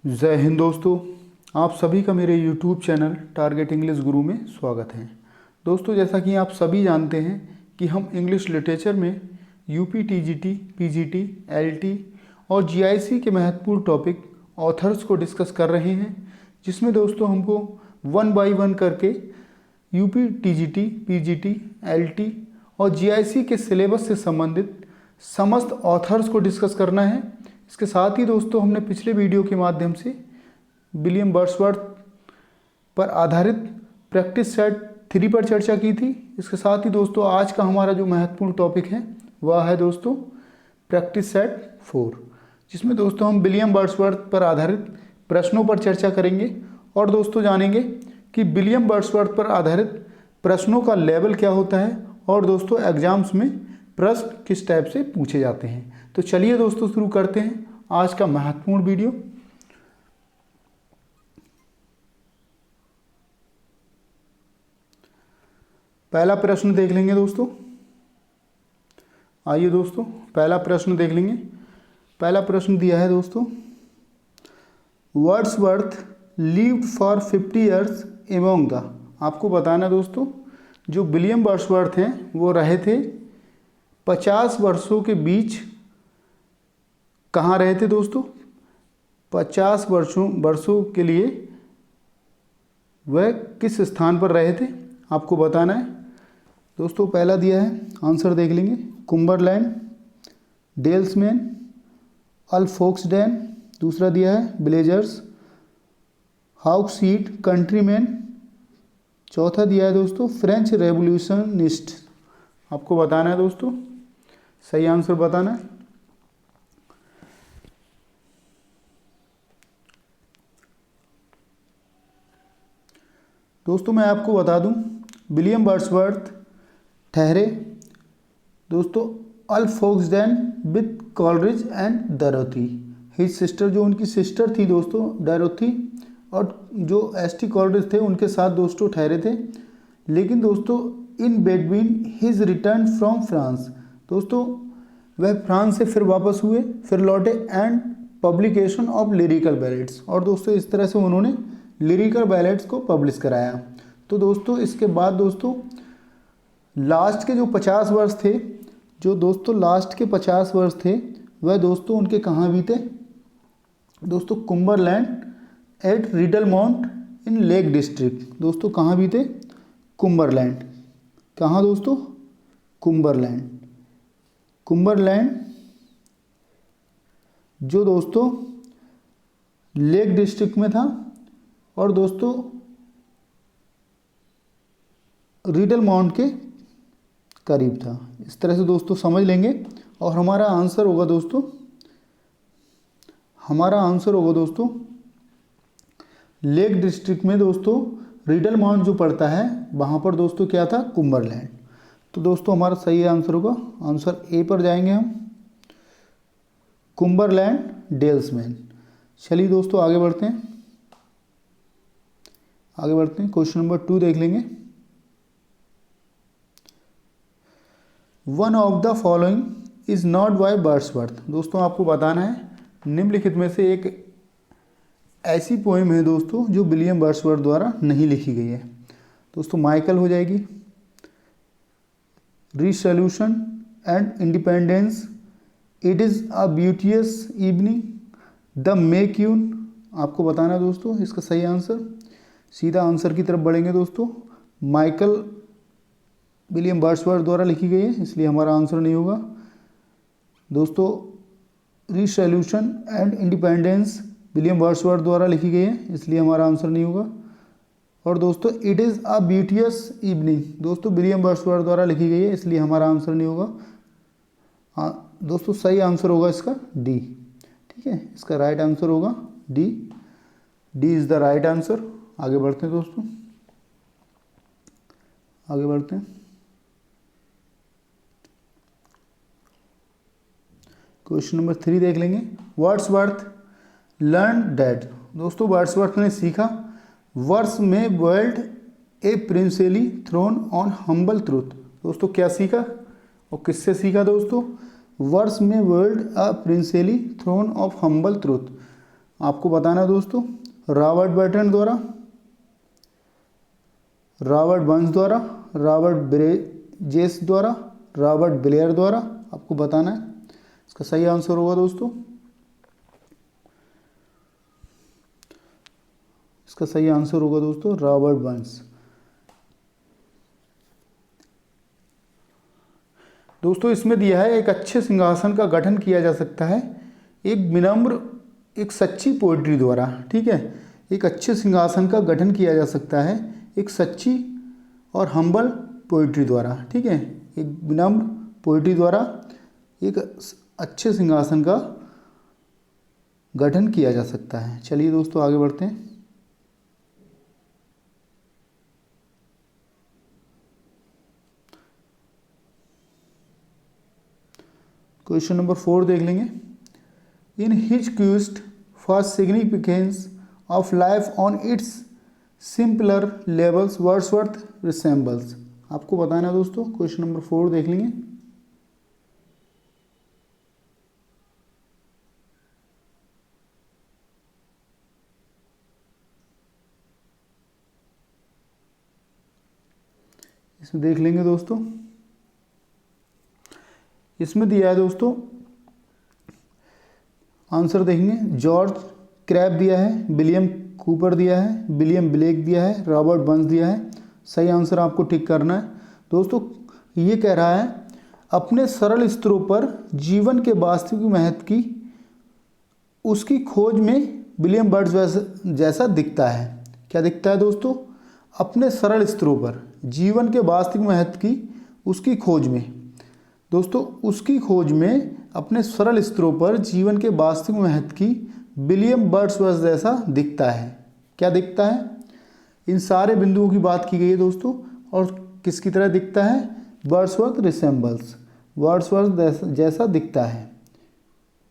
जय हिंद दोस्तों। आप सभी का मेरे YouTube चैनल टारगेट इंग्लिश गुरु में स्वागत है। दोस्तों, जैसा कि आप सभी जानते हैं कि हम इंग्लिश लिटरेचर में यूपी टीजीटी, पीजीटी, एलटी और जीआईसी के महत्वपूर्ण टॉपिक ऑथर्स को डिस्कस कर रहे हैं, जिसमें दोस्तों हमको 1 बाय 1 करके यूपी टीजीटी, पीजीटी, एलटी और जीआईसी के सिलेबस से संबंधित समस्त ऑथर्स को डिस्कस करना है। इसके साथ ही दोस्तों हमने पिछले वीडियो के माध्यम से विलियम वर्ड्सवर्थ पर आधारित प्रैक्टिस सेट 3 पर चर्चा की थी। इसके साथ ही दोस्तों आज का हमारा जो महत्वपूर्ण टॉपिक है वह है दोस्तों प्रैक्टिस सेट 4, जिसमें दोस्तों हम विलियम वर्ड्सवर्थ पर आधारित प्रश्नों पर चर्चा करेंगे और दोस्तों जानेंगे कि विलियम वर्ड्सवर्थ पर आधारित प्रश्नों का लेवल क्या होता है और दोस्तों एग्जाम्स में प्रश्न किस टाइप से पूछे जाते हैं। तो चलिए दोस्तों शुरू करते हैं आज का महत्वपूर्ण वीडियो। पहला प्रश्न देख लेंगे दोस्तों। आइए दोस्तों पहला प्रश्न देख लेंगे। पहला प्रश्न दिया है दोस्तों, Wordsworth lived for 50 years among the. आपको बताना दोस्तों, जो विलियम वर्ड्सवर्थ हैं वो रहे थे 50 वर्षों के बीच। कहाँ रहे थे दोस्तों? 50 वर्षों के लिए वह किस स्थान पर रहे थे आपको बताना है दोस्तों। पहला दिया है, आंसर देख लेंगे, कुंबरलैंड, डेल्समैन, अल्फोक्सडेन। दूसरा दिया है ब्लेजर्स, हाउक्सीट, कंट्रीमैन। चौथा दिया है दोस्तों फ्रेंच रेवोल्यूशनिस्ट। आपको बताना है दोस्तों, सही आंसर बताना है। दोस्तों मैं आपको बता दूं, विलियम वर्ड्सवर्थ ठहरे दोस्तों Alfoxden with Coleridge and Dorothy. His sister, जो उनकी सिस्टर थी दोस्तों डोरोथी, और जो एसटी कॉलरिज थे उनके साथ दोस्तों ठहरे थे। लेकिन दोस्तों in between his return from France, दोस्तों वह फ्रांस से फिर वापस हुए, फिर लौटे, and publication of lyrical ballads. और दोस्तों इस तरह से उन्होंने लिरिकल बैलेट्स को पब्लिश कराया। तो दोस्तों इसके बाद दोस्तों लास्ट के जो 50 वर्ष थे, जो दोस्तों लास्ट के 50 वर्ष थे वह दोस्तों उनके कहाँ बीते दोस्तों? कुंबरलैंड एट रिडलमाउंट इन लेक डिस्ट्रिक्ट। दोस्तों कहाँ बीते? कुंबरलैंड। कहाँ दोस्तों? कुंबरलैंड। कुंबरलैंड जो दोस्तों लेक डिस्ट्रिक्ट में था और दोस्तों रीडल माउंट के करीब था। इस तरह से दोस्तों समझ लेंगे और हमारा आंसर होगा दोस्तों, लेक डिस्ट्रिक्ट में दोस्तों रीडल माउंट जो पड़ता है वहाँ पर दोस्तों क्या था? कुंबरलैंड। तो दोस्तों हमारा सही आंसर होगा, आंसर ए पर जाएंगे हम, कुंबरलैंड डेल्समैन। चलिए दोस्तों आगे बढ़ते हैं। क्वेश्चन नंबर 2 देख लेंगे। One of the following is not by Wordsworth. दोस्तों आपको बताना है निम्नलिखित में से एक ऐसी पोएम है दोस्तों जो विलियम वर्ड्सवर्थ द्वारा नहीं लिखी गई है। दोस्तों माइकल हो जाएगी, resolution and independence, it is a beauteous evening, the मेक्यून। आपको बताना है दोस्तों इसका सही आंसर। सीधा आंसर की तरफ बढ़ेंगे दोस्तों। माइकल विलियम वर्ड्सवर्थ द्वारा लिखी गई है, इसलिए हमारा आंसर नहीं होगा दोस्तों। Resolution and independence William Wordsworth द्वारा लिखी गई है, इसलिए हमारा आंसर नहीं होगा। और दोस्तों it is a beauteous evening दोस्तों विलियम वर्ड्सवर्थ द्वारा लिखी गई है, इसलिए हमारा आंसर नहीं होगा। हाँ दोस्तों सही आंसर होगा इसका डी। ठीक है, इसका राइट आंसर होगा D. D is the right answer. आगे बढ़ते हैं दोस्तों, क्वेश्चन नंबर 3 देख लेंगे। Wordsworth learn that. दोस्तों वर्ड्सवर्थ ने सीखा, वर्स में world a princely throne on humble truth. दोस्तों क्या सीखा और किससे सीखा दोस्तों? वर्स में world a princely throne of humble truth. आपको बताना है दोस्तों, रॉबर्ट बर्टन द्वारा, रॉबर्ट बर्न्स द्वारा, रॉबर्ट ब्रेजेस द्वारा, रॉबर्ट ब्लेयर द्वारा। आपको बताना है। इसका सही आंसर होगा दोस्तों, इसका सही आंसर होगा दोस्तों रॉबर्ट बर्न्स। दोस्तों इसमें दिया है एक अच्छे सिंहासन का गठन किया जा सकता है एक विनम्र, एक सच्ची पोइट्री द्वारा। ठीक है, एक अच्छे सिंहासन का गठन किया जा सकता है एक सच्ची और हम्बल पोइट्री द्वारा। ठीक है, एक विनम्र पोइट्री द्वारा एक अच्छे सिंहासन का गठन किया जा सकता है। चलिए दोस्तों आगे बढ़ते हैं। क्वेश्चन नंबर 4 देख लेंगे। In his quest for significance of life on it's simpler levels Wordsworth resembles. आपको बताना है दोस्तों, क्वेश्चन नंबर 4 देख लेंगे। इसमें देख लेंगे दोस्तों, इसमें दिया है दोस्तों, आंसर देखेंगे। जॉर्ज क्रैब दिया है, विलियम कूपर दिया है, विलियम ब्लेक दिया है, रॉबर्ट बर्न्स दिया है। सही आंसर आपको टिक करना है दोस्तों। ये कह रहा है अपने सरल स्तरों पर जीवन के वास्तविक महत्व की उसकी खोज में विलियम बर्न्स जैसा दिखता है। क्या दिखता है दोस्तों? अपने सरल स्तरों पर जीवन के वास्तविक महत्व की उसकी खोज में, दोस्तों उसकी खोज में अपने सरल स्तरों पर जीवन के वास्तविक महत्व की विलियम वर्ड्सवर्थ जैसा दिखता है। क्या दिखता है? इन सारे बिंदुओं की बात की गई है दोस्तों। और किसकी तरह दिखता है? वर्ड्सवर्थ रिसेंबल्स, वर्ड्सवर्थ जैसा दिखता है।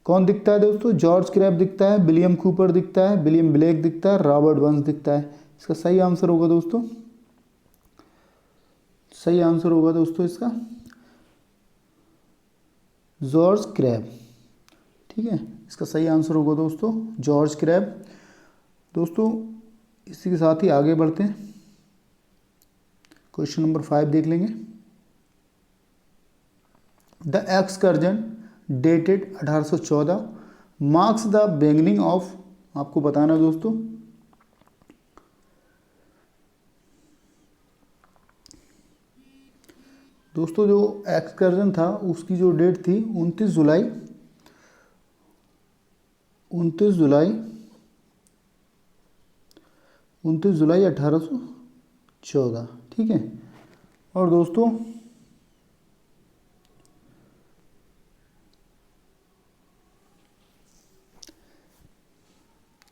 कौन दिखता है दोस्तों? जॉर्ज क्रैब दिखता है, विलियम कूपर दिखता है, विलियम ब्लेक दिखता है, रॉबर्ट बर्न्स दिखता है। इसका सही आंसर होगा दोस्तों, सही आंसर होगा दोस्तों इसका जॉर्ज क्रैब। ठीक है, इसका सही आंसर होगा दोस्तों जॉर्ज क्रैब। दोस्तों इसी के साथ ही आगे बढ़ते हैं। क्वेश्चन नंबर 5 देख लेंगे। The excursion dated 1814 marks the beginning of, आपको बताना है दोस्तों, दोस्तों जो एक्सकर्जन था उसकी जो डेट थी 29 जुलाई 1814। ठीक है, और दोस्तों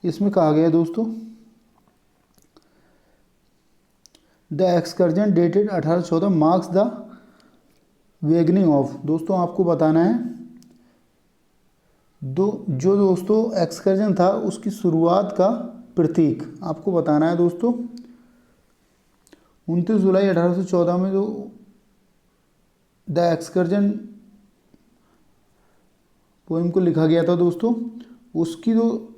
इसमें कहा गया है दोस्तों the excursion dated 1814 marks the beginning of. दोस्तों आपको बताना है जो दोस्तों एक्सकर्जन था उसकी शुरुआत का प्रतीक आपको बताना है दोस्तों। 29 जुलाई 1814 में जो द एक्सकर्जन पोएम को लिखा गया था दोस्तों, उसकी जो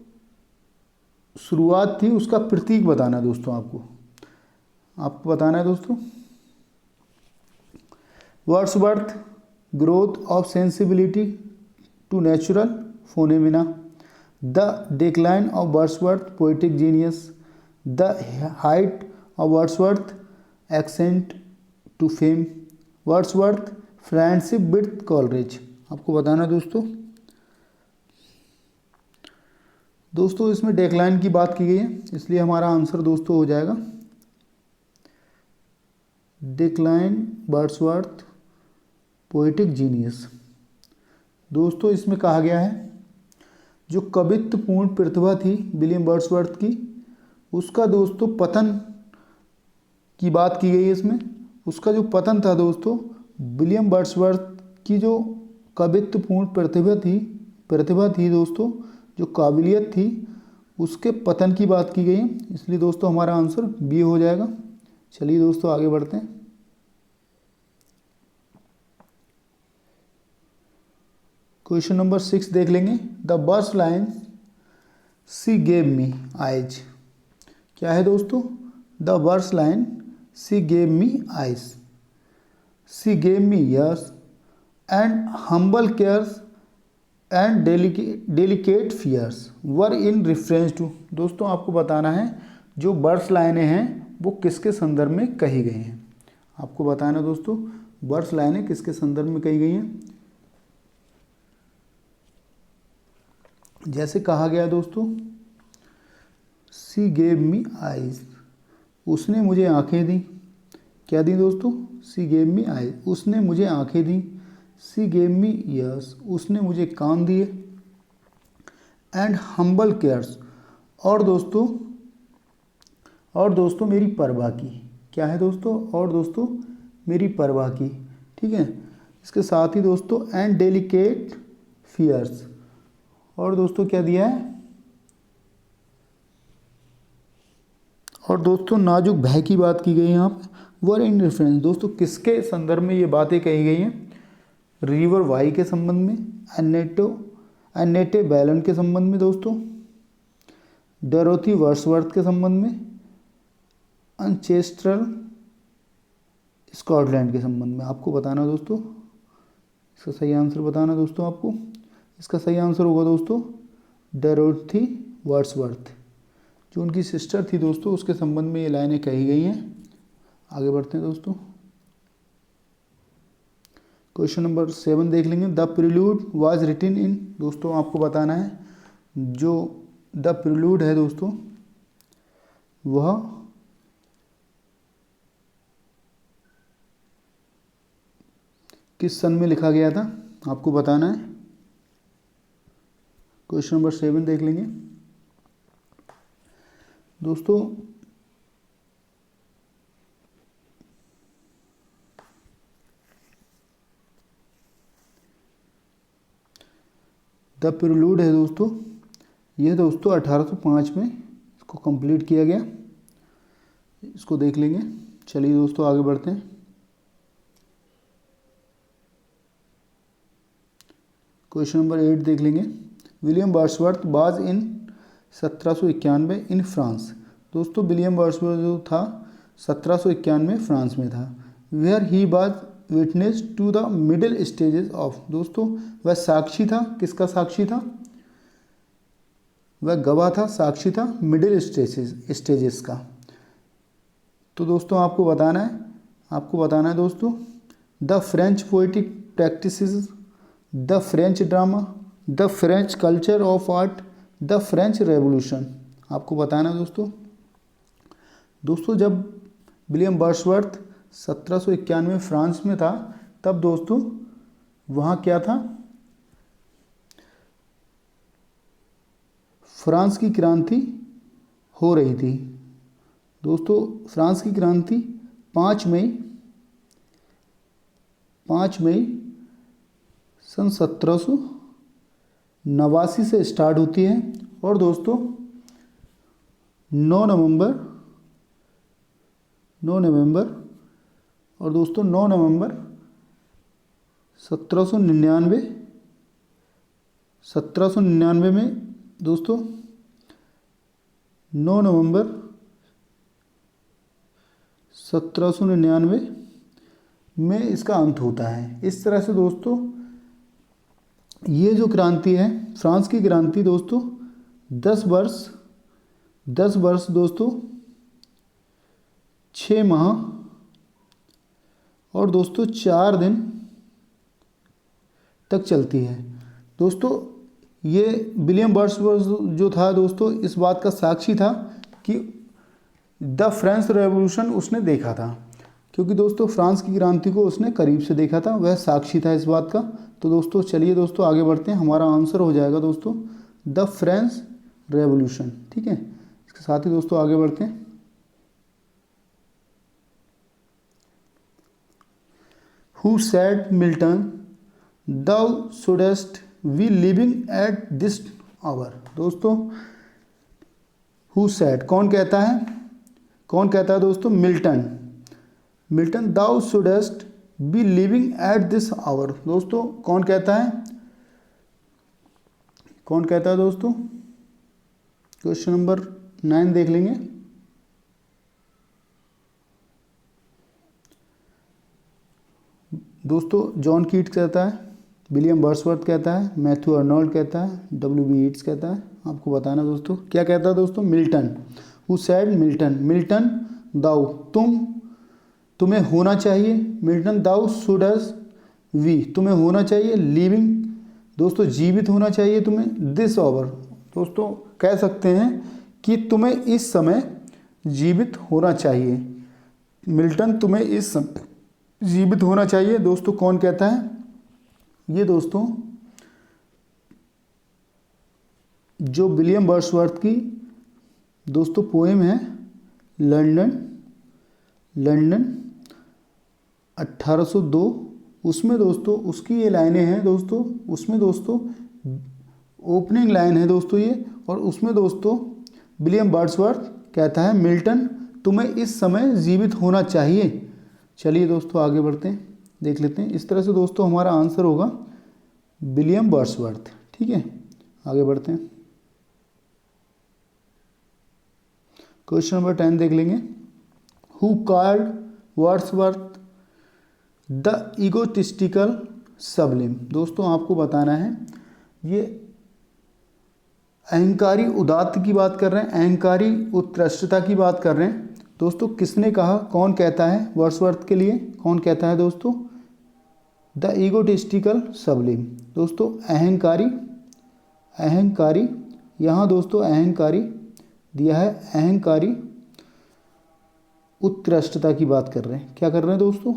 शुरुआत थी उसका प्रतीक बताना है दोस्तों। आपको बताना है दोस्तों। Wordsworth growth of sensibility to natural phenomena, the decline of Wordsworth poetic genius, the height of Wordsworth ascent to fame, Wordsworth friendship with Coleridge. आपको बताना है दोस्तों इसमें डेक्लाइन की बात की गई है, इसलिए हमारा आंसर दोस्तों हो जाएगा डिक्लाइन वर्ड्सवर्थ पोएटिक जीनियस। दोस्तों इसमें कहा गया है जो कवित्वपूर्ण प्रतिभा थी विलियम वर्ड्सवर्थ की, उसका दोस्तों पतन की बात की गई है इसमें। उसका जो पतन था दोस्तों, विलियम वर्ड्सवर्थ की जो कवित्वपूर्ण प्रतिभा थी दोस्तों, जो काबिलियत थी, उसके पतन की बात की गई है। इसलिए दोस्तों हमारा आंसर बी हो जाएगा। चलिए दोस्तों आगे बढ़ते हैं। क्वेश्चन नंबर 6 देख लेंगे। The worst line she gave me eyes. क्या है दोस्तों? The verse line, she gave me eyes, she gave me ears and humble cares and delicate fears were in reference to. दोस्तों आपको बताना है जो वर्स लाइनें हैं वो किसके संदर्भ में कही गई हैं। आपको बताना दोस्तों वर्स लाइनें किसके संदर्भ में कही गई हैं। जैसे कहा गया दोस्तों, सी गेव मी आइज, उसने मुझे आंखें दी। क्या दी दोस्तों? सी गेव मी आइज, उसने मुझे आंखें दी। सी गेव मी ईयर्स, उसने मुझे कान दिए। एंड हम्बल केयर्स, और दोस्तों मेरी परवाह की। क्या है दोस्तों? और दोस्तों मेरी परवाह की। ठीक है, इसके साथ ही दोस्तों एंड डेलिकेट फियर्स, और दोस्तों क्या दिया है? और दोस्तों नाजुक भय की बात की गई है यहाँ पे। वर इन रेफरेंस, दोस्तों किसके संदर्भ में ये बातें कही गई हैं? रिवर वाई के संबंध में, एनेटे बैलन के संबंध में दोस्तों, डोरोथी वर्ड्सवर्थ के संबंध में, अनचेस्ट्रल स्कॉटलैंड के संबंध में। आपको बताना दोस्तों, इसका सही आंसर बताना दोस्तों आपको। इसका सही आंसर होगा दोस्तों डोरोथी वर्ड्सवर्थ, जो उनकी सिस्टर थी दोस्तों, उसके संबंध में ये लाइनें कही गई हैं। आगे बढ़ते हैं दोस्तों, क्वेश्चन नंबर 7 देख लेंगे। The prelude was written in, दोस्तों आपको बताना है जो द प्रिल्यूड है दोस्तों वह किस सन में लिखा गया था, आपको बताना है। क्वेश्चन नंबर 7 देख लेंगे दोस्तों। द प्रिल्यूड है दोस्तों, ये दोस्तों 1805 में इसको कंप्लीट किया गया। इसको देख लेंगे। चलिए दोस्तों आगे बढ़ते हैं। क्वेश्चन नंबर 8 देख लेंगे। William Wordsworth was in 1791 in France, दोस्तों विलियम वर्ड्सवर्थ जो था 1791 फ्रांस में था। Where he was witness to the middle stages of, दोस्तों वह साक्षी था, किसका साक्षी था? वह गवाह था, साक्षी था मिडिल स्टेजेस का। तो दोस्तों आपको बताना है दोस्तों the French poetic practices, the French drama, the French culture of art, the French revolution. आपको बताना है दोस्तों जब विलियम वर्ड्सवर्थ 1791 फ्रांस में था, तब दोस्तों वहाँ क्या था? फ्रांस की क्रांति हो रही थी दोस्तों। फ्रांस की क्रांति 5 मई सन 1789 से स्टार्ट होती है और दोस्तों 9 नवंबर और दोस्तों 9 नवंबर 1799 में दोस्तों 9 नवंबर 1799 में इसका अंत होता है। इस तरह से दोस्तों ये जो क्रांति है, फ्रांस की क्रांति दोस्तों 10 वर्ष दोस्तों 6 माह और दोस्तों 4 दिन तक चलती है। दोस्तों ये विलियम वर्ड्सवर्थ जो था दोस्तों इस बात का साक्षी था कि द फ्रेंच रेवोल्यूशन उसने देखा था, क्योंकि दोस्तों फ्रांस की क्रांति को उसने करीब से देखा था, वह साक्षी था इस बात का। तो दोस्तों चलिए दोस्तों आगे बढ़ते हैं। हमारा आंसर हो जाएगा दोस्तों द फ्रेंच रेवोल्यूशन। ठीक है, इसके साथ ही दोस्तों आगे बढ़ते हैं। Who said Milton thou shouldst be living at this hour, दोस्तों हु सेड कौन कहता है दोस्तों? Milton thou shouldst be living at this hour, दोस्तों कौन कहता है दोस्तों? क्वेश्चन नंबर 9 देख लेंगे। दोस्तों जॉन कीट्स कहता है, विलियम वर्ड्सवर्थ कहता है, मैथ्यू अर्नोल्ड कहता है, W.B. यीट्स कहता है। आपको बताना दोस्तों क्या कहता है दोस्तों। Milton, who said Milton, Milton thou तुम्हें होना चाहिए, Milton thou should has we तुम्हें होना चाहिए, लिविंग दोस्तों जीवित होना चाहिए तुम्हें, दिस आवर दोस्तों कह सकते हैं कि तुम्हें इस समय जीवित होना चाहिए, मिल्टन तुम्हें इस समय जीवित होना चाहिए। दोस्तों कौन कहता है ये दोस्तों, जो विलियम वर्ड्सवर्थ की दोस्तों पोएम है लंदन 1802, उसमें दोस्तों उसकी ये लाइनें हैं दोस्तों, उसमें दोस्तों ओपनिंग लाइन है दोस्तों ये, और उसमें दोस्तों विलियम वर्ड्सवर्थ कहता है मिल्टन तुम्हें इस समय जीवित होना चाहिए। चलिए दोस्तों आगे बढ़ते हैं, देख लेते हैं। इस तरह से दोस्तों हमारा आंसर होगा विलियम वर्ड्सवर्थ। ठीक है, आगे बढ़ते हैं। क्वेश्चन नंबर 10 देख लेंगे। Who called Wordsworth the egotistical sublime. दोस्तों आपको बताना है, ये अहंकारी उदात्त की बात कर रहे हैं, अहंकारी उत्कृष्टता की बात कर रहे हैं। दोस्तों किसने कहा, कौन कहता है वर्ड्सवर्थ के लिए, कौन कहता है दोस्तों, द इगोटिस्टिकल सबलिम। दोस्तों अहंकारी यहाँ दोस्तों अहंकारी दिया है, अहंकारी उत्कृष्टता की बात कर रहे हैं। क्या कर रहे हैं दोस्तों,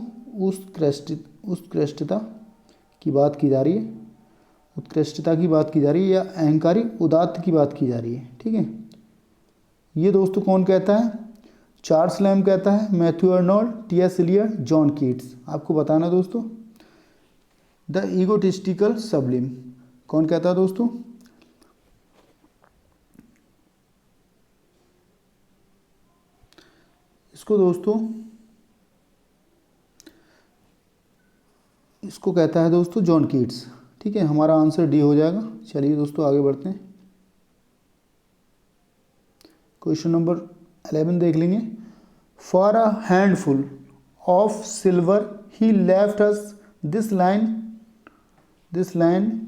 उत्कृष्टता की बात की जा रही है, उत्कृष्टता की बात की जा रही है, या अहंकारी उदात्त की बात की जा रही है। ठीक है, ये दोस्तों कौन कहता है, चार्ल्स लैम्ब कहता है, Matthew Arnold, T.S. Eliot, John Keats. आपको बताना दोस्तों द इगोटिस्टिकल सबलिम कौन कहता है दोस्तों। इसको कहता है दोस्तों जॉन कीट्स। ठीक है, हमारा आंसर डी हो जाएगा। चलिए दोस्तों आगे बढ़ते हैं। क्वेश्चन नंबर 11 देख लेंगे। For a handful of silver he left us this line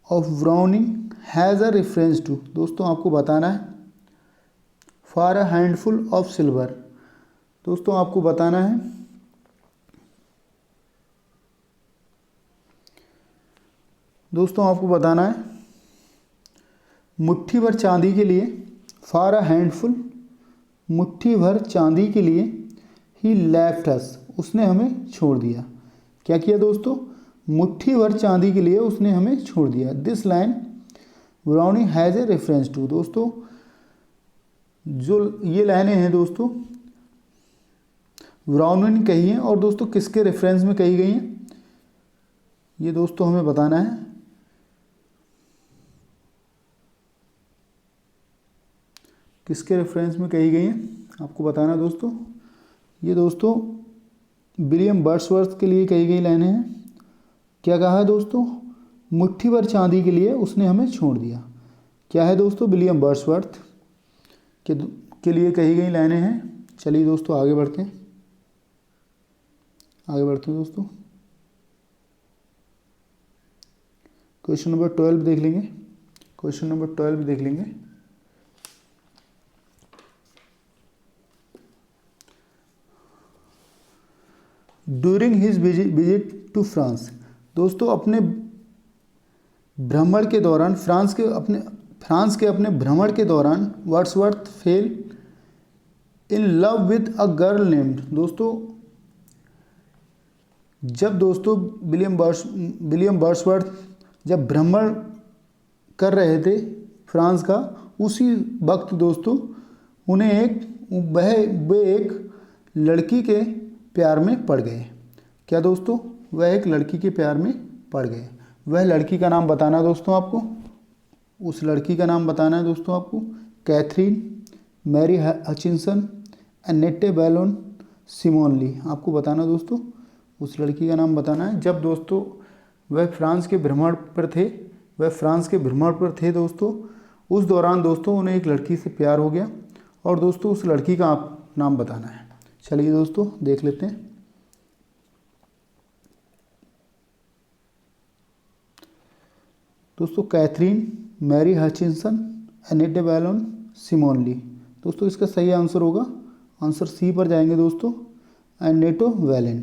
of Browning has a reference to. दोस्तों आपको बताना है for a handful of silver. दोस्तों आपको बताना है मुट्ठी भर चांदी के लिए, फॉर अ हैंडफुल मुट्ठी भर चांदी के लिए ही लेफ्ट अस उसने हमें छोड़ दिया। क्या किया दोस्तों, मुट्ठी भर चांदी के लिए उसने हमें छोड़ दिया। This line Browning has a reference to. दोस्तों जो ये लाइनें हैं दोस्तों ब्राउनिंग ने कही हैं, और दोस्तों किसके रेफरेंस में कही गई हैं ये दोस्तों हमें बताना है। किसके रेफरेंस में कही गई हैं आपको बताना दोस्तों। ये दोस्तों विलियम वर्ड्सवर्थ के लिए कही गई लाइनें हैं। क्या कहा है दोस्तों, मुट्ठी भर चांदी के लिए उसने हमें छोड़ दिया। क्या है दोस्तों, विलियम वर्ड्सवर्थ के लिए कही गई लाइनें हैं। चलिए दोस्तों आगे बढ़ते हैं दोस्तों। क्वेश्चन नंबर 12 देख लेंगे। During his visit to France. दोस्तों अपने भ्रमण के दौरान फ्रांस के अपने भ्रमण के दौरान Wordsworth fail in love with a girl named. दोस्तों जब दोस्तों विलियम वर्ड्सवर्थ जब भ्रमण कर रहे थे फ्रांस का, उसी वक्त दोस्तों वे एक लड़की के प्यार में पड़ गए। क्या दोस्तों, वह एक लड़की के प्यार में पड़ गए। वह लड़की का नाम बताना दोस्तों आपको, उस लड़की का नाम बताना है दोस्तों आपको। Catherine, Mary Hutchinson, Annette Vallon, Simon Lee. आपको बताना दोस्तों, उस लड़की का नाम बताना है। जब दोस्तों वह फ्रांस के भ्रमण पर थे दोस्तों, उस दौरान दोस्तों उन्हें एक लड़की से प्यार हो गया और दोस्तों उस लड़की का आप नाम बताना है। चलिए दोस्तों देख लेते हैं। दोस्तों Catherine, Mary Hutchinson, Annette Vallon, Simon Lee. दोस्तों इसका सही आंसर होगा, आंसर सी पर जाएंगे दोस्तों, एनेटो वैलन।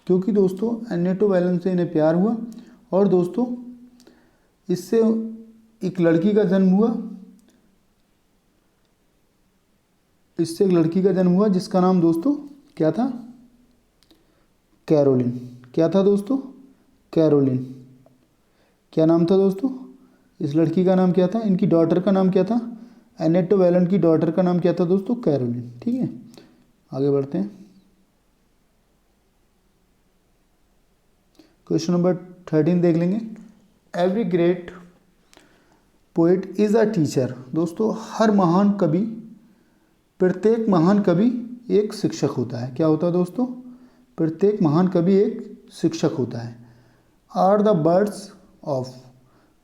क्योंकि दोस्तों एनेटो वैलन से इन्हें प्यार हुआ और दोस्तों इससे एक लड़की का जन्म हुआ, जिसका नाम दोस्तों क्या था, कैरोलिन। क्या था दोस्तों, कैरोलिन। क्या नाम था दोस्तों, इस लड़की का नाम क्या था, इनकी डॉटर का नाम क्या था, एनेटो वैलन की डॉटर का नाम क्या था दोस्तों, कैरोलिन। ठीक है, आगे बढ़ते हैं। क्वेश्चन नंबर 13 देख लेंगे। Every great poet is a teacher. दोस्तों हर महान कवि, प्रत्येक महान कवि एक शिक्षक होता है। क्या होता है दोस्तों, प्रत्येक महान कवि एक शिक्षक होता है। Are the birds of.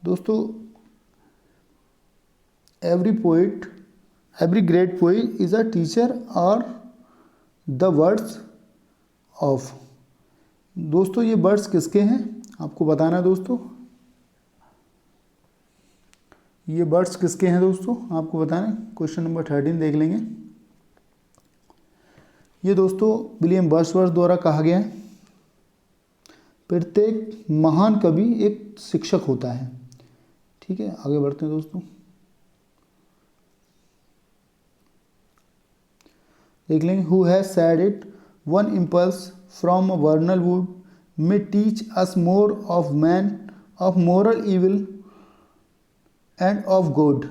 दोस्तों every great poet is a teacher और द वर्ड्स ऑफ। दोस्तों ये वर्ड्स किसके हैं आपको बताना है दोस्तों, ये वर्ड्स किसके हैं दोस्तों आपको बताना है। क्वेश्चन नंबर 13 देख लेंगे। ये दोस्तों विलियम वर्ड्सवर्थ द्वारा कहा गया है, प्रत्येक महान कवि एक शिक्षक होता है। ठीक है, आगे बढ़ते हैं दोस्तों। देख लेंगे। Who has said it, one impulse from a vernal wood may teach us more of man, of moral evil and of good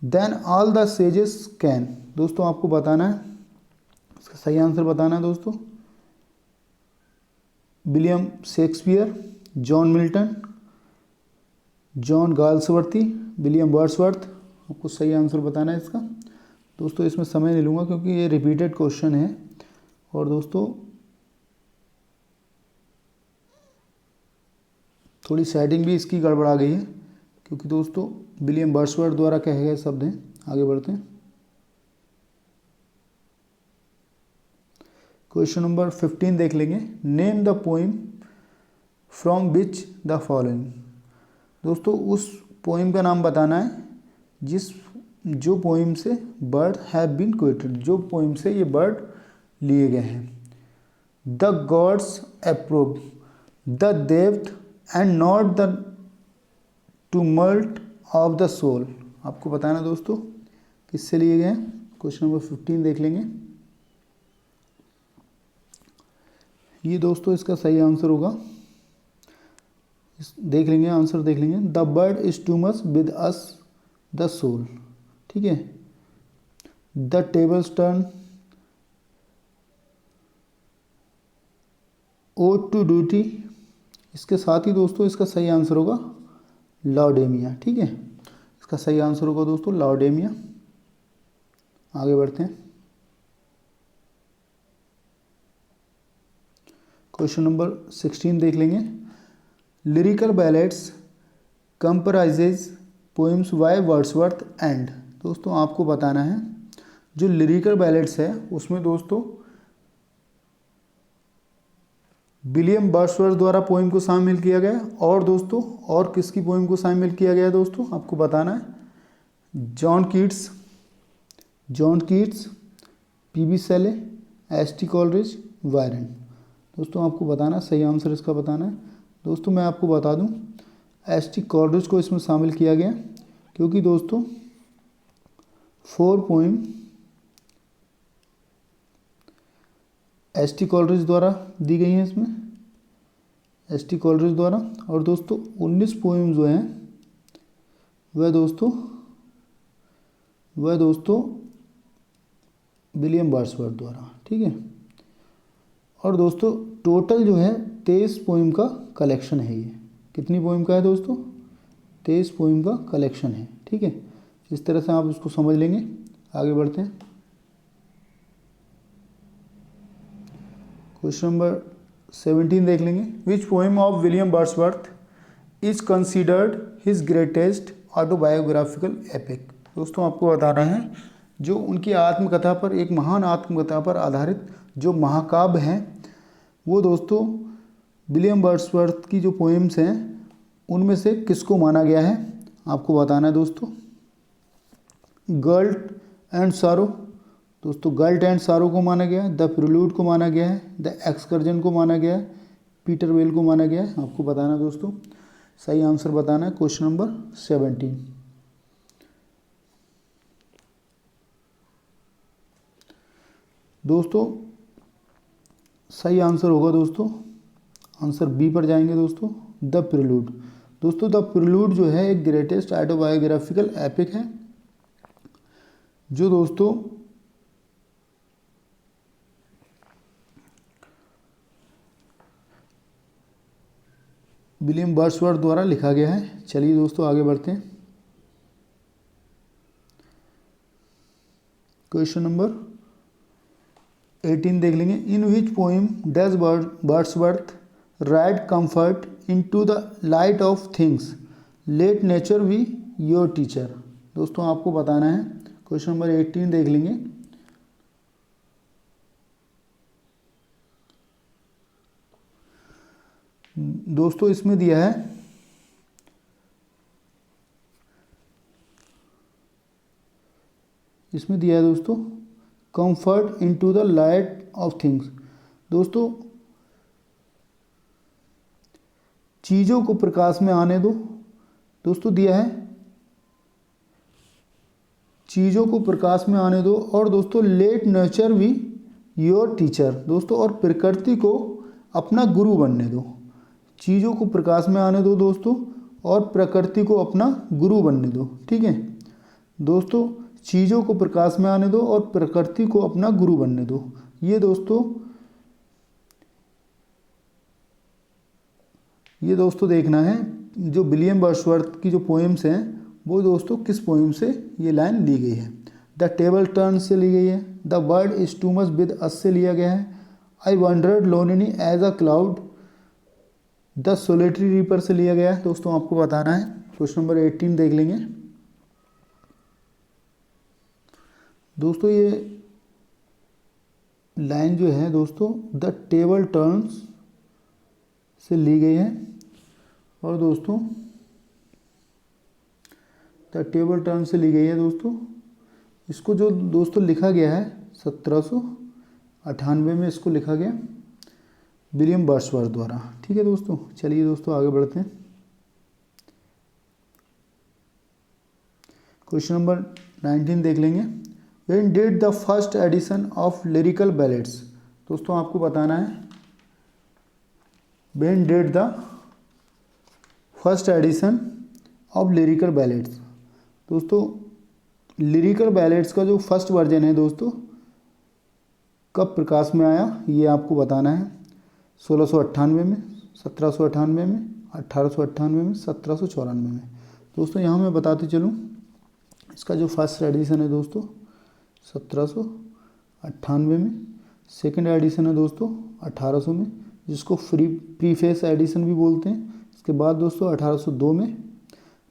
than all the sages can. दोस्तों आपको बताना है, इसका सही आंसर बताना है दोस्तों। William Shakespeare, John Milton, John Galsworthy, William Wordsworth. आपको सही आंसर बताना है इसका। दोस्तों इसमें समय नहीं लूँगा क्योंकि ये रिपीटेड क्वेश्चन है और दोस्तों थोड़ी सेटिंग भी इसकी गड़बड़ा गई है क्योंकि दोस्तों विलियम वर्ड्सवर्थ द्वारा कहे गए शब्द हैं। आगे बढ़ते हैं। क्वेश्चन नंबर 15 देख लेंगे। Name the poem from which the following. दोस्तों उस पोइम का नाम बताना है जो पोइम से वर्ड हैव बीन क्वेटेड, जो पोइम से ये वर्ड लिए गए हैं। The gods approve, the depth and not the tumult of the soul. आपको बताना दोस्तों किससे लिए गए हैं। क्वेश्चन नंबर 15 देख लेंगे। ये दोस्तों इसका सही आंसर होगा, देख लेंगे आंसर देख लेंगे। The bird is too much with us the soul. ठीक है, the tables turned, ode to duty. इसके साथ ही दोस्तों इसका सही आंसर होगा लाउडेमिया। ठीक है, इसका सही आंसर होगा दोस्तों लाउडेमिया। आगे बढ़ते हैं। क्वेश्चन नंबर 16 देख लेंगे। Lyrical ballads comprises poems by Wordsworth and. दोस्तों आपको बताना है जो लिरिकल बैलेट्स है उसमें दोस्तों विलियम वर्ड्सवर्थ द्वारा पोइम को शामिल किया गया और दोस्तों और किसकी पोइम को शामिल किया गया दोस्तों आपको बताना है। John Keats, PB शेले, ST. Coleridge, Byron. दोस्तों आपको बताना सही आंसर इसका बताना है। दोस्तों मैं आपको बता दूं एस.टी. कॉलरिज को इसमें शामिल किया गया क्योंकि दोस्तों 4 पोइम एस.टी. कॉलरिज द्वारा दी गई हैं इसमें, एस.टी. कॉलरिज द्वारा। और दोस्तों 19 पोइम जो हैं वह दोस्तों विलियम वर्ड्सवर्थ द्वारा। ठीक है, और दोस्तों टोटल जो है 23 पोइम का कलेक्शन है। ये कितनी पोइम का है दोस्तों, 23 पोइम का कलेक्शन है। ठीक है, इस तरह से आप उसको समझ लेंगे। आगे बढ़ते हैं। क्वेश्चन नंबर 17 देख लेंगे। Which poem of William Wordsworth is considered his greatest autobiographical epic. दोस्तों आपको बताना है जो उनकी आत्मकथा पर, एक महान आत्मकथा पर आधारित जो महाकाव्य हैं वो दोस्तों विलियम वर्ड्सवर्थ की जो पोएम्स हैं उनमें से किसको माना गया है आपको बताना है दोस्तों। गर्ल्ट एंड सारो, दोस्तों गर्ल्ट एंड सारो को माना गया है, द प्रिल्यूड को माना गया है, द एक्सकर्जन को माना गया है, पीटर वेल को माना गया है। आपको बताना है दोस्तों, सही आंसर बताना है क्वेश्चन नंबर 17। दोस्तों सही आंसर होगा दोस्तों, आंसर बी पर जाएंगे दोस्तों, द प्रिल्यूड। दोस्तों द प्रिल्यूड जो है एक ग्रेटेस्ट ऑटोबायोग्राफिकल एपिक है जो दोस्तों विलियम वर्ड्सवर्थ द्वारा लिखा गया है। चलिए दोस्तों आगे बढ़ते हैं। क्वेश्चन नंबर 18 देख लेंगे। In which poem does Wordsworth write come forth into the light of things, let nature be your teacher. दोस्तों आपको बताना है, क्वेश्चन नंबर 18 देख लेंगे। दोस्तों इसमें दिया है दोस्तों comfort into the light of things. दोस्तों चीज़ों को प्रकाश में आने दो, दोस्तों दिया है चीज़ों को प्रकाश में आने दो, और दोस्तों late nature be your teacher. दोस्तों और प्रकृति को अपना गुरु बनने दो। चीज़ों को प्रकाश में आने दो दोस्तों, और प्रकृति को अपना गुरु बनने दो। ठीक है दोस्तों, चीज़ों को प्रकाश में आने दो और प्रकृति को अपना गुरु बनने दो। ये दोस्तों देखना है जो विलियम वर्ड्सवर्थ की जो पोएम्स हैं वो दोस्तों किस पोएम से ये लाइन ली गई है। द टेबल टर्न से ली गई है, the word is too much with us से लिया गया है, I wandered lonely as a cloud the solitary reaper से लिया गया है। दोस्तों आपको बताना है, क्वेश्चन नंबर 18 देख लेंगे। दोस्तों ये लाइन जो है दोस्तों द टेबल टर्न्स से ली गई है, और दोस्तों द टेबल टर्न से ली गई है। दोस्तों इसको जो दोस्तों लिखा गया है 1798 में इसको लिखा गया विलियम वर्ड्सवर्थ द्वारा। ठीक है दोस्तों, चलिए दोस्तों आगे बढ़ते हैं। क्वेश्चन नंबर 19 देख लेंगे। When did the first edition of lyrical ballads. दोस्तों आपको बताना है when did the first edition of lyrical ballads. दोस्तों लिरिकल बैलेड्स का जो फर्स्ट वर्जन है दोस्तों कब प्रकाश में आया ये आपको बताना है। 1698 में, 1798 में, 1898 में, 1794 में। दोस्तों यहाँ मैं बताते चलूँ इसका जो फर्स्ट एडिशन है दोस्तों 1798 में, सेकंड एडिशन है दोस्तों 1800 में जिसको प्रीफेस एडिशन भी बोलते हैं। इसके बाद दोस्तों 1802 में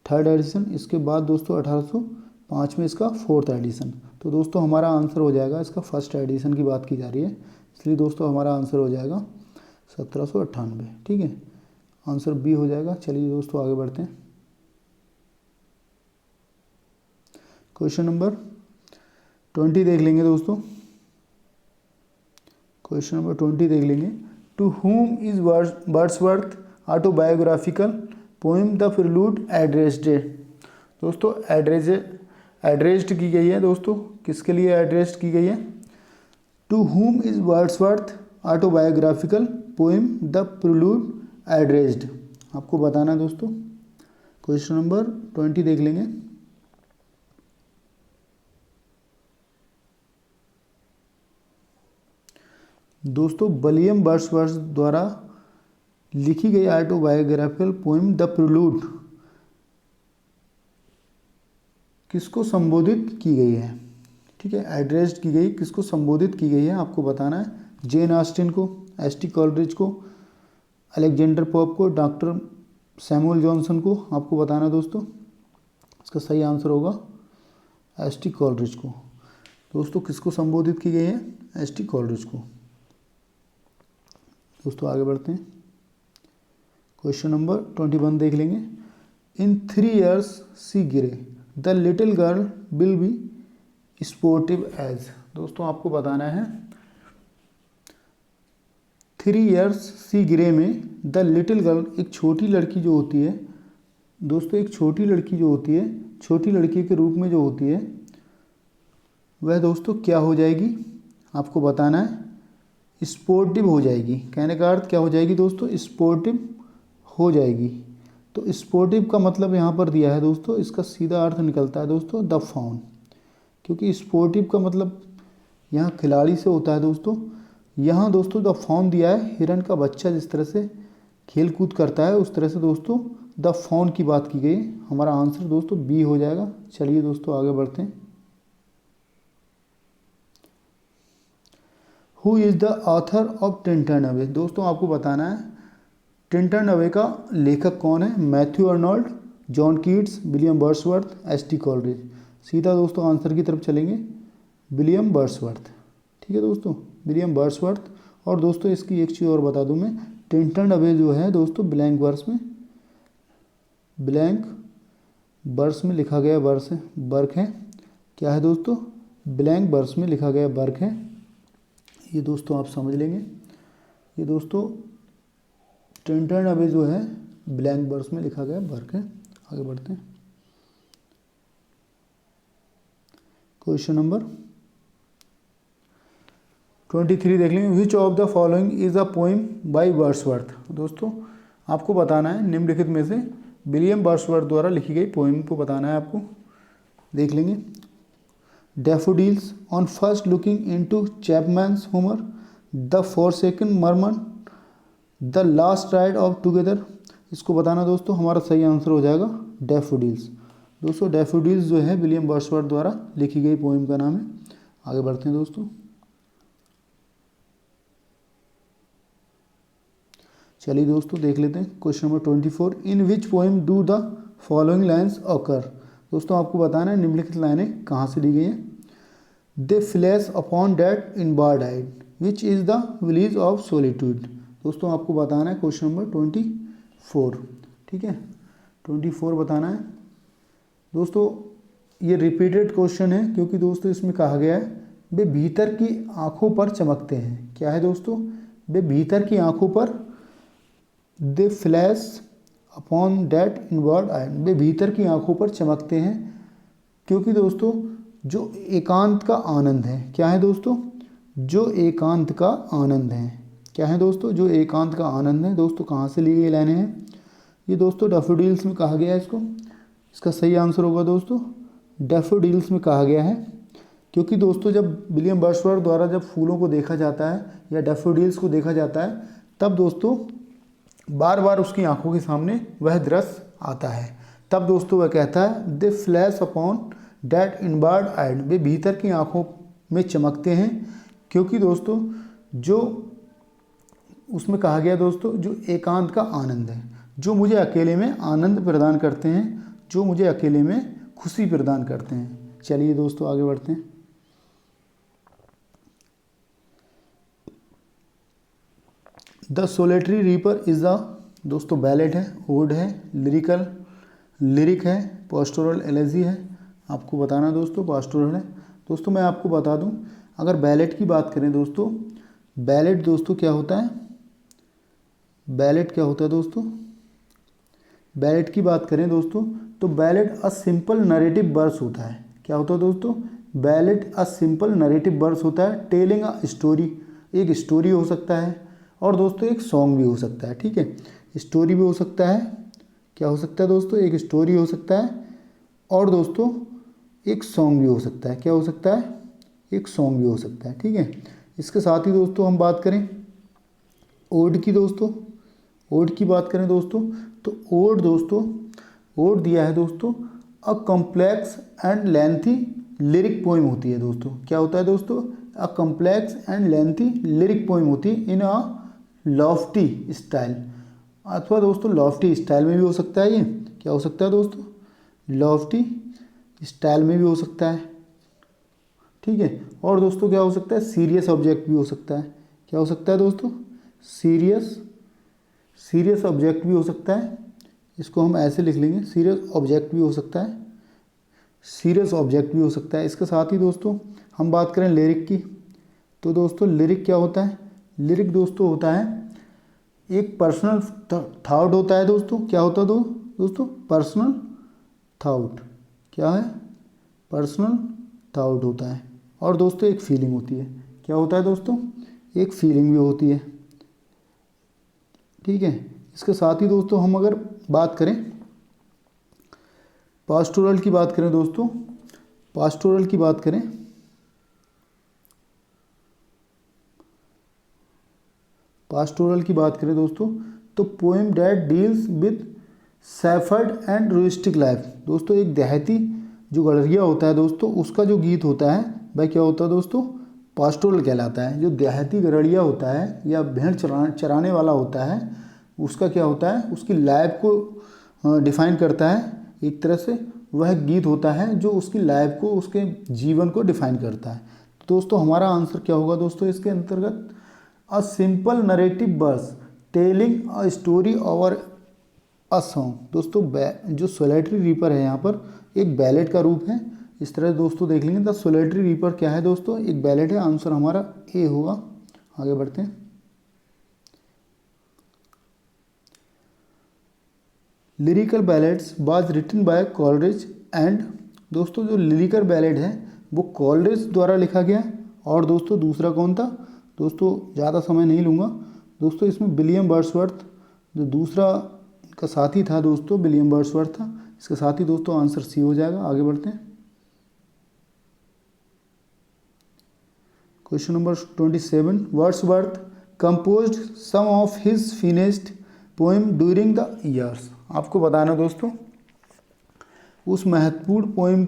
थर्ड एडिशन, इसके बाद दोस्तों 1805 में इसका फोर्थ एडिशन। तो दोस्तों हमारा आंसर हो जाएगा, इसका फर्स्ट एडिशन की बात की जा रही है इसलिए दोस्तों हमारा आंसर हो जाएगा 1798। ठीक है, आंसर बी हो जाएगा। चलिए दोस्तों आगे बढ़ते हैं। क्वेश्चन नंबर 20 देख लेंगे दोस्तों। क्वेश्चन नंबर 20 देख लेंगे। To whom is Wordsworth autobiographical poem the prelude addressed. दोस्तों एड्रेस्ड की गई है दोस्तों, किसके लिए एड्रेस्ड की गई है। To whom is Wordsworth autobiographical poem the prelude addressed. आपको बताना है दोस्तों। क्वेश्चन नंबर 20 देख लेंगे। दोस्तों विलियम वर्ड्सवर्थ द्वारा लिखी गई ऑटोबायोग्राफिकल पोएम द प्रिल्यूड किसको संबोधित की गई है। ठीक है, एड्रेस्ड की गई, किसको संबोधित की गई है आपको बताना है। जेन ऑस्टिन को, एस.टी. कॉलरिज को, अलेक्जेंडर पोप को, डॉक्टर सैमुअल जॉनसन को आपको बताना दोस्तों। इसका सही आंसर होगा एस.टी. कॉलरिज को। दोस्तों किसको संबोधित की गई है? एस.टी. कॉलरिज को। दोस्तों आगे बढ़ते हैं, क्वेश्चन नंबर 21 देख लेंगे। इन 3 years she grew, the little girl will be sportive as. दोस्तों आपको बताना है 3 years सी गिरे में द लिटिल गर्ल, एक छोटी लड़की जो होती है दोस्तों, एक छोटी लड़की जो होती है, छोटी लड़की के रूप में जो होती है वह दोस्तों क्या हो जाएगी? आपको बताना है स्पोर्टिव हो जाएगी। कहने का अर्थ क्या हो जाएगी दोस्तों? स्पोर्टिव हो जाएगी। तो स्पोर्टिव का मतलब यहाँ पर दिया है दोस्तों, इसका सीधा अर्थ निकलता है दोस्तों द फाउन, क्योंकि स्पोर्टिव का मतलब यहाँ खिलाड़ी से होता है दोस्तों। यहाँ दोस्तों द फाउन दिया है, हिरन का बच्चा जिस तरह से खेल कूद करता है उस तरह से दोस्तों द फाउन की बात की गई। हमारा आंसर दोस्तों बी हो जाएगा। चलिए दोस्तों आगे बढ़ते हैं। Who is the author of Tintern away. दोस्तों आपको बताना है टिंटन अवे का लेखक कौन है? Matthew Arnold, John Keats, William Wordsworth, ST. Coleridge. सीधा दोस्तों आंसर की तरफ चलेंगे, विलियम वर्ड्सवर्थ। ठीक है दोस्तों, विलियम वर्ड्सवर्थ। और दोस्तों इसकी एक चीज़ और बता दूं मैं, टिंटन अवे जो है दोस्तों ब्लैंक वर्स में लिखा गया वर्क है। क्या है दोस्तों? ब्लैंक वर्स में लिखा गया वर्क है। ये दोस्तों आप समझ लेंगे। ये दोस्तों टिंटन अवे जो है ब्लैंक वर्स में लिखा गया वर्क है। आगे बढ़ते हैं, क्वेश्चन नंबर 23 देख लेंगे। Which of the following is a poem by Wordsworth. दोस्तों आपको बताना है निम्नलिखित में से विलियम वर्ड्सवर्थ द्वारा लिखी गई पोइम को बताना है आपको। देख लेंगे, daffodils, on first looking into Chapman's Homer, the forsaken merman, the last ride of together. इसको बताना दोस्तों, हमारा सही आंसर हो जाएगा डैफोडिल्स। दोस्तों डैफोडिल्स जो है विलियम वर्ड्सवर्थ द्वारा लिखी गई पोइम का नाम है। आगे बढ़ते हैं दोस्तों, चलिए दोस्तों देख लेते हैं question number 24। In which poem do the following lines occur. दोस्तों आपको बताना है निम्नलिखित लाइनें कहाँ से ली गई हैं। They flash upon that inward eyed which is the village of solitude. दोस्तों आपको बताना है क्वेश्चन नंबर 24। ठीक है, 24 बताना है दोस्तों। ये रिपीटेड क्वेश्चन है क्योंकि दोस्तों इसमें कहा गया है वे भीतर की आंखों पर चमकते हैं। क्या है दोस्तों? वे भीतर की आंखों पर, they flash upon that inward eye, वे भीतर की आंखों पर चमकते हैं क्योंकि दोस्तों जो एकांत का आनंद है। क्या है दोस्तों? जो एकांत का आनंद है। क्या है दोस्तों? जो एकांत का आनंद है। दोस्तों कहाँ से ली गई लाइनें हैं? ये दोस्तों डैफोडिल्स में कहा गया है इसको। इसका सही आंसर होगा दोस्तों डैफोडिल्स में कहा गया है, क्योंकि दोस्तों जब विलियम वर्ड्सवर्थ द्वारा जब फूलों को देखा जाता है या डैफोडिल्स को देखा जाता है तब दोस्तों बार बार उसकी आंखों के सामने वह दृश्य आता है। तब दोस्तों वह कहता है they flash upon that inward eye, वे भीतर की आंखों में चमकते हैं क्योंकि दोस्तों जो उसमें कहा गया दोस्तों जो एकांत का आनंद है, जो मुझे अकेले में आनंद प्रदान करते हैं, जो मुझे अकेले में खुशी प्रदान करते हैं। चलिए दोस्तों आगे बढ़ते हैं। The solitary reaper is a दोस्तों बैलेट है, ओड है, लिरिक है, पास्टोरल एलेजी है। आपको बताना दोस्तों पास्टोरल है। दोस्तों मैं आपको बता दूं, अगर बैलेट की बात करें दोस्तों, बैलेट दोस्तों क्या होता है? बैलेट क्या होता है दोस्तों? बैलेट की बात करें दोस्तों तो ballad a simple narrative verse होता है। क्या होता है दोस्तों? Ballad a simple narrative verse होता है, टेलिंग अ स्टोरी, एक स्टोरी हो सकता है और दोस्तों एक सॉन्ग भी हो सकता है। ठीक है, स्टोरी भी हो सकता है। क्या हो सकता है दोस्तों? एक स्टोरी हो सकता है और दोस्तों एक सॉन्ग भी हो सकता है। क्या हो सकता है? एक सॉन्ग भी हो सकता है। ठीक है, इसके साथ ही दोस्तों हम बात करें ओड की। दोस्तों ओड की बात करें दोस्तों तो ओड दोस्तों ओड दिया है दोस्तों a complex and lengthy lyric poem होती है। दोस्तों क्या होता है दोस्तों? A complex and lengthy lyric poem होती है इन अ लॉफ्टी स्टाइल, अथवा दोस्तों लॉफ्टी स्टाइल में भी हो सकता है। ये क्या हो सकता है दोस्तों? लॉफ्टी स्टाइल में भी हो सकता है, ठीक है। और दोस्तों क्या हो सकता है, सीरियस ऑब्जेक्ट भी हो सकता है। क्या हो सकता है दोस्तों, सीरियस ऑब्जेक्ट भी हो सकता है। इसको हम ऐसे लिख लेंगे, सीरियस ऑब्जेक्ट भी हो सकता है, सीरियस ऑब्जेक्ट भी हो सकता है। इसके साथ ही दोस्तों हम बात करें लिरिक की, तो दोस्तों लिरिक क्या होता है, लिरिक दोस्तों होता है एक पर्सनल थॉट होता है दोस्तों। क्या होता है दोस्तों, पर्सनल थॉट। क्या है, पर्सनल थॉट होता है। और दोस्तों एक फीलिंग होती है। क्या होता है दोस्तों, एक फीलिंग भी होती है, ठीक है। इसके साथ ही दोस्तों हम अगर बात करें पास्टोरल की बात करें दोस्तों, पास्टोरल की बात करें, पास्टोरल की बात करें दोस्तों, तो poem that deals with shepherd and rustic life. दोस्तों एक देहाती जो गड़रिया होता है दोस्तों, उसका जो गीत होता है वह क्या होता है दोस्तों, पास्टोरल कहलाता है। जो देहाती गड़रिया होता है या भेड़ चराने वाला होता है, उसका क्या होता है, उसकी लाइफ को डिफाइन करता है एक तरह से। वह गीत होता है जो उसकी लाइफ को, उसके जीवन को डिफाइन करता है। तो दोस्तों हमारा आंसर क्या होगा दोस्तों इसके अंतर्गत, a simple narrative verse telling a story over a song. दोस्तों जो सोलेटरी रीपर है यहाँ पर एक बैलेट का रूप है। इस तरह दोस्तों देख लेंगे, द सोलेटरी रीपर क्या है दोस्तों, एक बैलेट है। आंसर हमारा ए होगा। आगे बढ़ते हैं। Lyrical ballads was written by Coleridge and, दोस्तों जो लिरिकल बैलेड है वो कॉलरिज द्वारा लिखा गया। और दोस्तों दूसरा कौन था दोस्तों, ज़्यादा समय नहीं लूँगा दोस्तों, इसमें विलियम वर्ड्सवर्थ जो दूसरा का साथी था दोस्तों, विलियम वर्ड्सवर्थ था। इसके साथ ही दोस्तों आंसर सी हो जाएगा। आगे बढ़ते हैं। Question number 27, Wordsworth composed some of his finished poem during the years. आपको बताना दोस्तों उस महत्वपूर्ण पोएम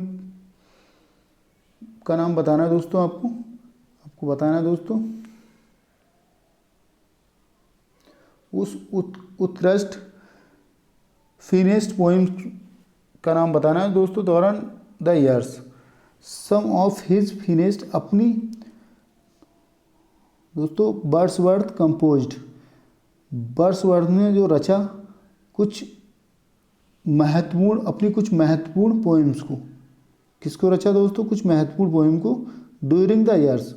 का नाम बताना है दोस्तों, आपको बताना है दोस्तों उस उत्कृष्ट फिनिश्ड पोएम का नाम बताना है दोस्तों दौरान the years. Some of his finished, अपनी दोस्तों वर्ड्सवर्थ कंपोज्ड, वर्ड्सवर्थ ने जो रचा कुछ महत्वपूर्ण, अपनी कुछ महत्वपूर्ण पोएम्स को, किसको रचा दोस्तों, कुछ महत्वपूर्ण पोएम को ड्यूरिंग द ईयर्स,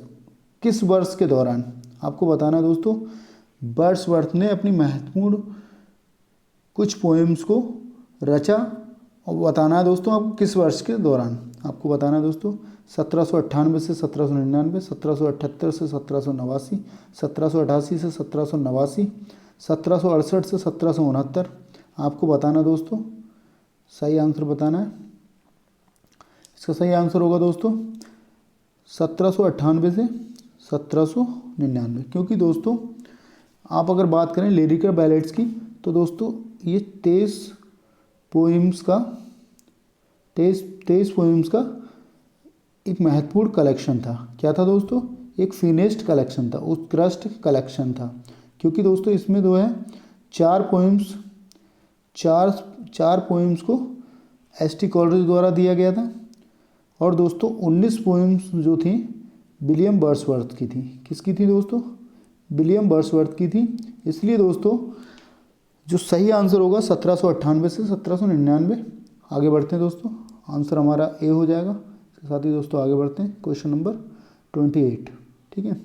किस वर्ष के दौरान। आपको बताना है दोस्तों वर्ड्सवर्थ ने अपनी महत्वपूर्ण कुछ पोएम्स को रचा, और बताना है दोस्तों आपको किस वर्ष के दौरान। आपको बताना है दोस्तों 1798 से 1799, 1778 से 1789, 1788 से 1789, 1768 से 1769। आपको बताना दोस्तों, सही आंसर बताना है। इसका सही आंसर होगा दोस्तों 1798 से 1799। क्योंकि दोस्तों आप अगर बात करें लिरिकल बैलेड्स की, तो दोस्तों ये 23 पोइम्स का एक महत्वपूर्ण कलेक्शन था। क्या था दोस्तों, एक फिनिश्ड कलेक्शन था, उत्कृष्ट कलेक्शन था। क्योंकि दोस्तों इसमें जो है चार पोइम्स को एस.टी. कॉलरिज द्वारा दिया गया था। और दोस्तों 19 पोइम्स जो थी विलियम वर्ड्सवर्थ की थी। किसकी थी दोस्तों, विलियम वर्ड्सवर्थ की थी। इसलिए दोस्तों जो सही आंसर होगा 1798 से 1799। आगे बढ़ते हैं दोस्तों, आंसर हमारा ए हो जाएगा। इसके साथ ही दोस्तों आगे बढ़ते हैं क्वेश्चन नंबर 28, ठीक है।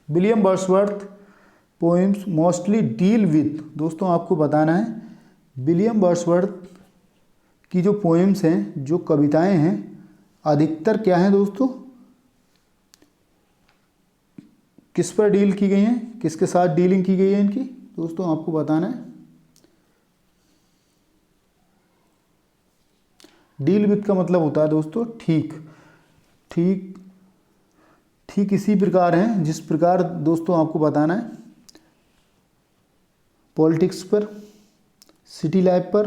William Wordsworth poems mostly deal with, दोस्तों आपको बताना है विलियम वर्ड्सवर्थ की जो पोएम्स हैं, जो कविताएं हैं, अधिकतर क्या हैं दोस्तों, किस पर डील की गई हैं, किसके साथ डीलिंग की गई है इनकी, दोस्तों आपको बताना है। डील विद का मतलब होता है दोस्तों ठीक इसी प्रकार है जिस प्रकार दोस्तों आपको बताना है पॉलिटिक्स पर, सिटी लाइफ पर,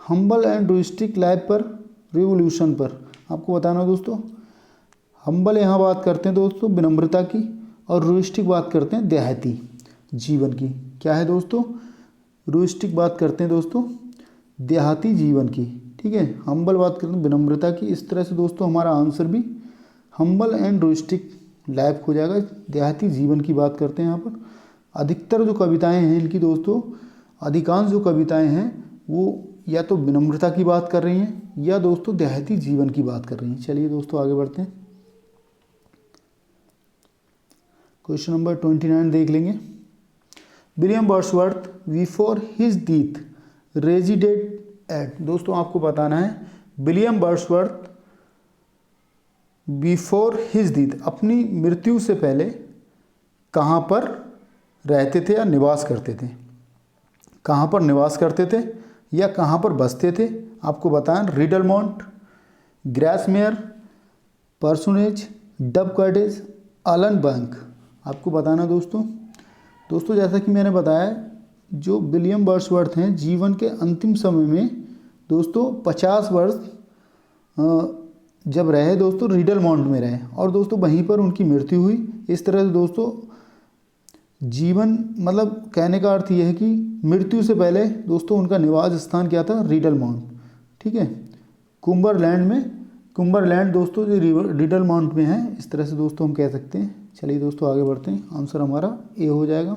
हम्बल एंड रूस्टिक लाइफ पर, रिवोल्यूशन पर। आपको बताना है दोस्तों हम्बल यहाँ बात करते हैं दोस्तों विनम्रता की, और रूस्टिक बात करते हैं देहाती जीवन की। क्या है दोस्तों, रूस्टिक बात करते हैं दोस्तों देहाती जीवन की, ठीक है। हम्बल बात करते हैं विनम्रता की। इस तरह से दोस्तों हमारा आंसर भी हम्बल एंड रूस्टिक लाइफ हो जाएगा। देहाती जीवन की बात करते हैं यहाँ पर। अधिकतर जो कविताएं हैं इनकी दोस्तों, अधिकांश जो कविताएं हैं वो या तो विनम्रता की बात कर रही हैं या दोस्तों देहाती जीवन की बात कर रही हैं। चलिए दोस्तों आगे बढ़ते हैं। क्वेश्चन नंबर 29 देख लेंगे। William Wordsworth before his death resided at. दोस्तों आपको बताना है William Wordsworth before his death अपनी मृत्यु से पहले कहाँ पर रहते थे या निवास करते थे। कहाँ पर निवास करते थे या कहाँ पर बसते थे आपको बताएं। Rydal Mount, Grasmere, parsonage, Dove Cottage, Allan Bank. आपको बताना दोस्तों जैसा कि मैंने बताया जो विलियम वर्ड्सवर्थ हैं जीवन के अंतिम समय में दोस्तों 50 वर्ष जब रहे दोस्तों रिडलमोंट में रहे और दोस्तों वहीं पर उनकी मृत्यु हुई। इस तरह से दोस्तों जीवन मतलब कहने का अर्थ यह है कि मृत्यु से पहले दोस्तों उनका निवास स्थान क्या था, रिडलमोंट। ठीक है, कुंबरलैंड दोस्तों जो रिडलमोंट में है, इस तरह से दोस्तों हम कह सकते हैं। चलिए दोस्तों आगे बढ़ते हैं। आंसर हमारा ए हो जाएगा।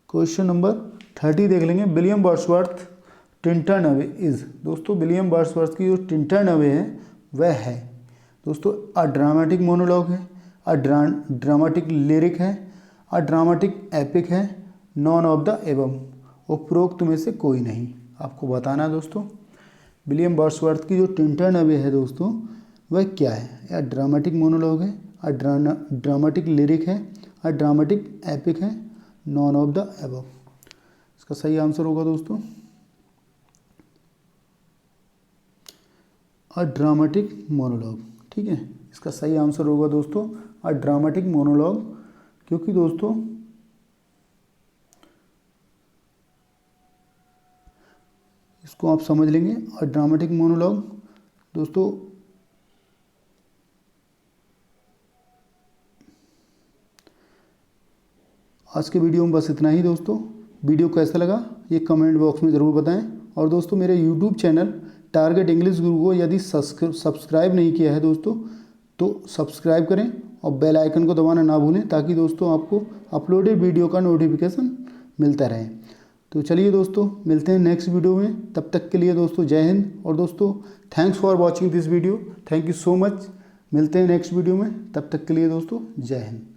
क्वेश्चन नंबर 30 देख लेंगे। William Wordsworth Tintern away is. दोस्तों विलियम वर्ड्सवर्थ की जो टिंटन अवे है वह है दोस्तों अ ड्रामेटिक मोनोलॉग है, अ ड्रामेटिक लिरिक है, अ ड्रामेटिक एपिक है, नॉन ऑफ द एबव। उपरोक्त में से कोई नहीं। आपको बताना है दोस्तों विलियम वर्ड्सवर्थ की जो टिंटन अवे है दोस्तों वह क्या है। या ड्रामेटिक मोनोलॉग है, अ ड्रामेटिक लिरिक है, अ ड्रामेटिक एपिक है, नॉन ऑफ द एबव। इसका सही आंसर होगा दोस्तों अ ड्रामेटिक मोनोलॉग। ठीक है, इसका सही आंसर होगा दोस्तों अ ड्रामेटिक मोनोलॉग, क्योंकि दोस्तों इसको आप समझ लेंगे। अ ड्रामेटिक मोनोलॉग दोस्तों आज के वीडियो में बस इतना ही दोस्तों। वीडियो कैसा लगा ये कमेंट बॉक्स में ज़रूर बताएं। और दोस्तों मेरे यूट्यूब चैनल टारगेट इंग्लिश गुरु को यदि सब्सक्राइब नहीं किया है दोस्तों तो सब्सक्राइब करें और बेल आइकन को दबाना ना भूलें ताकि दोस्तों आपको अपलोडेड वीडियो का नोटिफिकेशन मिलता रहे। तो चलिए दोस्तों मिलते हैं नेक्स्ट वीडियो में। तब तक के लिए दोस्तों जय हिंद। और दोस्तों thanks for watching this video. Thank you so much. मिलते हैं नेक्स्ट वीडियो में। तब तक के लिए दोस्तों जय हिंद।